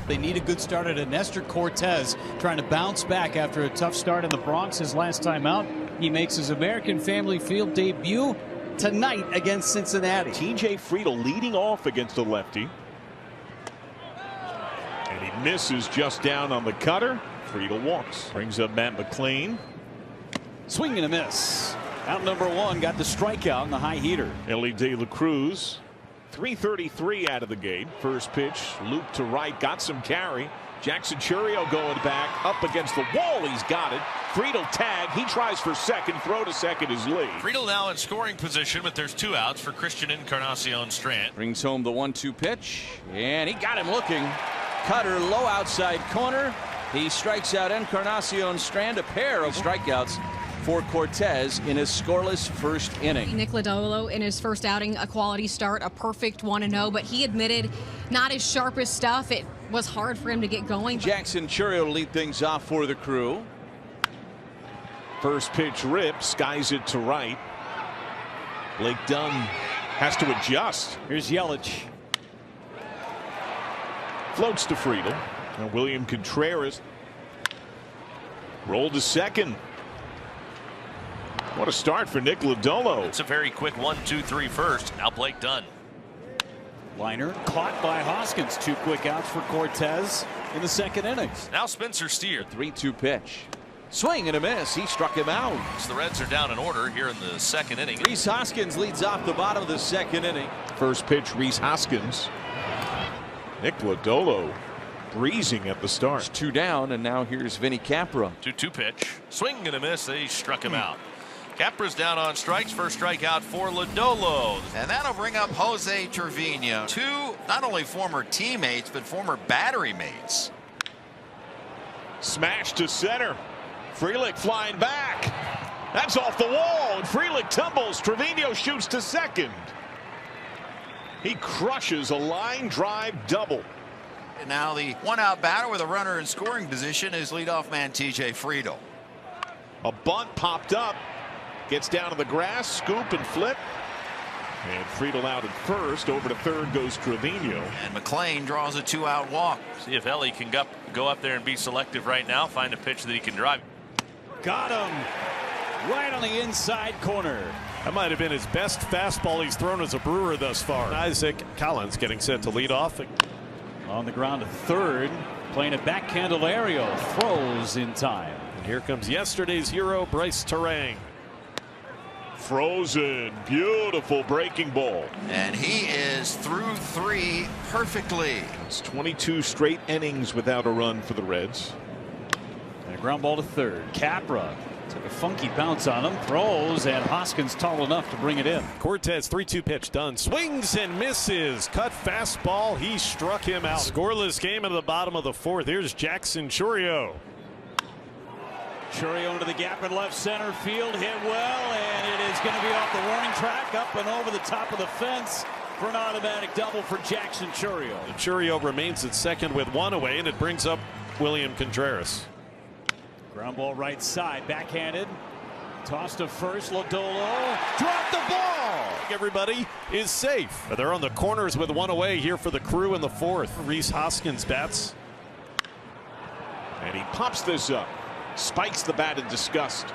They need a good start at Nestor Cortez, trying to bounce back after a tough start in the Bronx his last time out. He makes his American Family Field debut tonight against Cincinnati. TJ Friedel leading off against a lefty. And he misses just down on the cutter. Friedel walks. Brings up Matt McLean. Swing and a miss. Out number one, got the strikeout in the high heater. Ellie De La Cruz. 333 out of the gate. First pitch, loop to right, got some carry. Jackson Churio going back, up against the wall. He's got it. Friedel tag. He tries for second. Throw to second is Lee. Friedel now in scoring position, but there's 2 outs for Christian Encarnacion Strand. Brings home the 1-2 pitch, and he got him looking. Cutter low outside corner. He strikes out Encarnacion Strand. A pair of strikeouts for Cortez in his scoreless first inning. Nick Lodolo in his first outing, a quality start, a perfect 1-0, but he admitted not his sharpest stuff. It was hard for him to get going. Jackson Churio to lead things off for the Crew. First pitch rips, skies it to right. Blake Dunn has to adjust. Here's Yelich. Floats to Friedel. Now William Contreras rolled to second. What a start for Nick Lodolo. It's a very quick 1-2-3 first. Now Blake Dunn. Liner caught by Hoskins. 2 quick outs for Cortez in the second innings. Now Spencer Steer. 3-2 pitch. Swing and a miss. He struck him out. So the Reds are down in order here in the second inning. Rhys Hoskins leads off the bottom of the second inning. First pitch, Rhys Hoskins. Nick Lodolo breezing at the start. It's 2 down, and now here's Vinny Capra. 2-2 pitch. Swing and a miss. They struck him out. Capra's down on strikes. First strikeout for Lodolo. And that'll bring up Jose Trevino. 2 not only former teammates, but former battery mates. Smash to center. Frelick flying back. That's off the wall, and Frelick tumbles. Trevino shoots to second. He crushes a line drive double. And now the 1-out batter with a runner in scoring position is leadoff man TJ Friedel. A bunt popped up. Gets down to the grass, scoop and flip. And Friedel out at first. Over to third goes Trevino. And McLean draws a 2-out walk. See if Ellie can go up there and be selective right now. Find a pitch that he can drive. Got him right on the inside corner. That might have been his best fastball he's thrown as a Brewer thus far. Isaac Collins getting set to lead off. On the ground to third, playing a back Candelario. Throws in time. And here comes yesterday's hero, Bryce Terang. Frozen, beautiful breaking ball. And he is through 3 perfectly. It's 22 straight innings without a run for the Reds. And a ground ball to third. Capra took a funky bounce on him. Throws, and Hoskins tall enough to bring it in. Cortez 3-2 pitch done. Swings and misses. Cut fastball. He struck him out. Scoreless game into the bottom of the 4th. Here's Jackson Churio. Churio into the gap in left center field, hit well, and it is going to be off the warning track, up and over the top of the fence for an automatic double for Jackson Churio. Churio remains at second with 1 away, and it brings up William Contreras. Ground ball right side, backhanded, tossed to first. Lodolo dropped the ball. Everybody is safe. But they're on the corners with 1 away here for the Crew in the 4th. Rhys Hoskins bats. And he pops this up. Spikes the bat in disgust.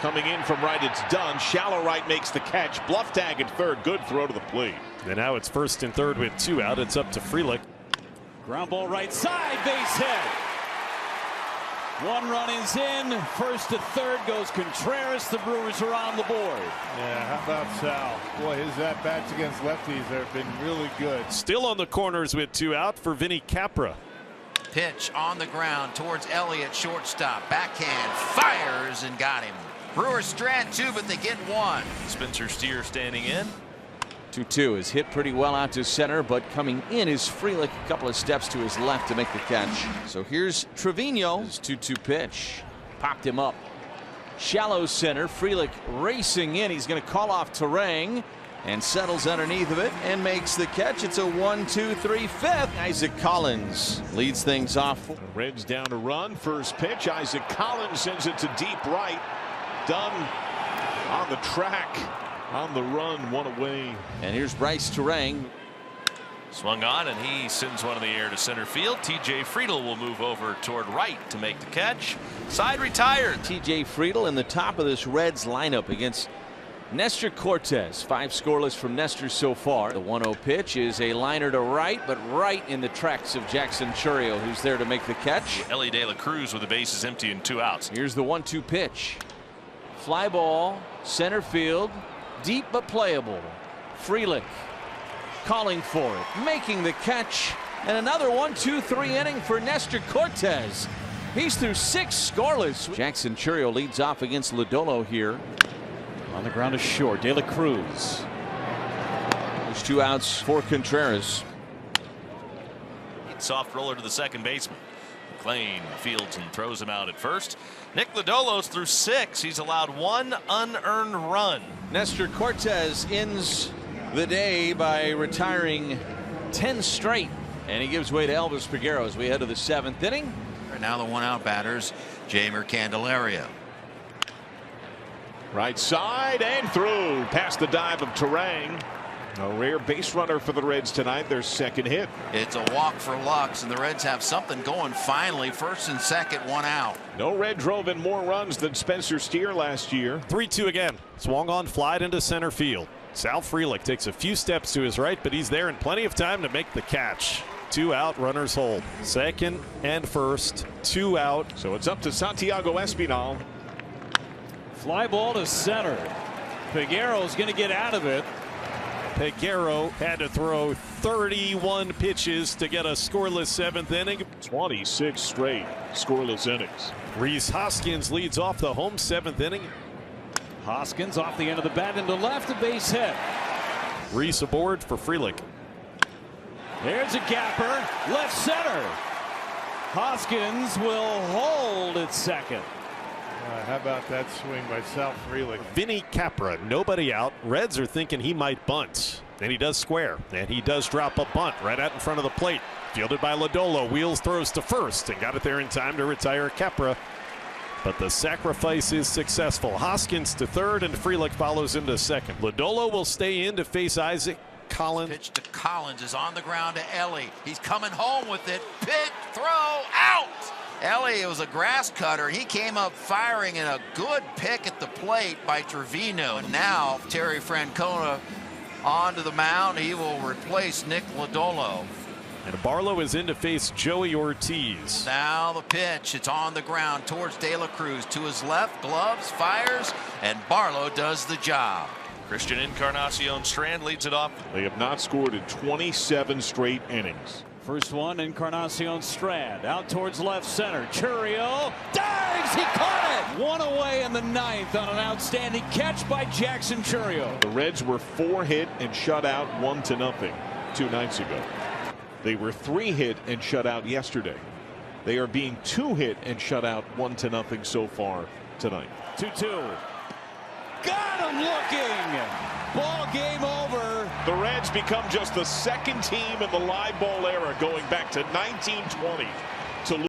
Coming in from right, it's done. Shallow right makes the catch. Bluff tag at third. Good throw to the plate. And now it's first and third with 2 out. It's up to Frelick. Ground ball right side, base hit. 1 run is in. First to third goes Contreras. The Brewers are on the board. Yeah, how about Sal? Boy, his at-bats against lefties have been really good. Still on the corners with 2 out for Vinny Capra. Pitch on the ground towards Elliott, shortstop. Backhand, fires and got him. Brewers strand 2, but they get 1. Spencer Steer standing in. 2-2 is hit pretty well out to center, but coming in is Frelick a couple of steps to his left to make the catch. So here's Trevino. His 2-2 pitch. Popped him up. Shallow center. Frelick racing in. He's going to call off Terang and settles underneath of it and makes the catch. It's a 1-2-3 fifth. Isaac Collins leads things off. The Reds down to run. First pitch. Isaac Collins sends it to deep right. Dunn on the track. On the run, 1 away. And here's Bryce Terang. Swung on, and he sends one in the air to center field. TJ Friedl will move over toward right to make the catch. Side retired. TJ Friedl in the top of this Reds lineup against Nestor Cortes. 5 scoreless from Nestor so far. The 1-0 pitch is a liner to right, but right in the tracks of Jackson Chourio, who's there to make the catch. Elly De La Cruz with the bases empty and 2 outs. Here's the 1-2 pitch. Fly ball, center field, deep but playable. Frelick calling for it, making the catch, and another 1-2-3 inning for Nestor Cortes. He's through 6 scoreless. Jackson Chourio leads off against Lodolo here. On the ground is short. De La Cruz. There's 2 outs for Contreras. Soft roller to the second baseman. McLean fields and throws him out at first. Nick Lodolo's through 6. He's allowed 1 unearned run. Nestor Cortes ends the day by retiring 10 straight, and he gives way to Elvis Peguero as we head to the 7th inning. Right now the 1-out batters, Jamer Candelaria. Right side and through past the dive of Terang. A rare base runner for the Reds tonight, their 2nd hit. It's a walk for Lux, and the Reds have something going finally. 1st and 2nd, 1 out. No Red drove in more runs than Spencer Steer last year. 3-2 again. Swung on, flied into center field. Sal Frelick takes a few steps to his right, but he's there in plenty of time to make the catch. 2 out, runners hold. 2nd and 1st, 2 out. So it's up to Santiago Espinal. Fly ball to center. Peguero's going to get out of it. Peguero had to throw 31 pitches to get a scoreless 7th inning. 26 straight scoreless innings. Rhys Hoskins leads off the home 7th inning. Hoskins off the end of the bat into left, a base hit. Rhys aboard for Frelick. There's a gapper, left center. Hoskins will hold at second. How about that swing by Sal Frelick? Vinny Capra, nobody out. Reds are thinking he might bunt. And he does square. And he does drop a bunt right out in front of the plate. Fielded by Lodolo. Wheels throws to first and got it there in time to retire Capra. But the sacrifice is successful. Hoskins to 3rd and Frelick follows him to 2nd. Lodolo will stay in to face Isaac Collins. Pitch to Collins is on the ground to Elly. He's coming home with it. Pitch, throw, out. Elly, it was a grass cutter. He came up firing in a good pick at the plate by Trevino. And now Terry Francona onto the mound. He will replace Nick Lodolo. And Barlow is in to face Joey Ortiz. Now the pitch. It's on the ground towards De La Cruz. To his left, gloves, fires, and Barlow does the job. Christian Encarnacion Strand leads it off. They have not scored in 27 straight innings. First one, Encarnacion Strand out towards left center. Chourio dives, he caught it. 1 away in the 9th on an outstanding catch by Jackson Chourio. The Reds were 4 hit and shut out 1-0 2 nights ago. They were 3 hit and shut out yesterday. They are being 2 hit and shut out 1-0 so far tonight. 2-2. Got him looking. Ball game over. The Reds become just the 2nd team in the live ball era going back to 1920.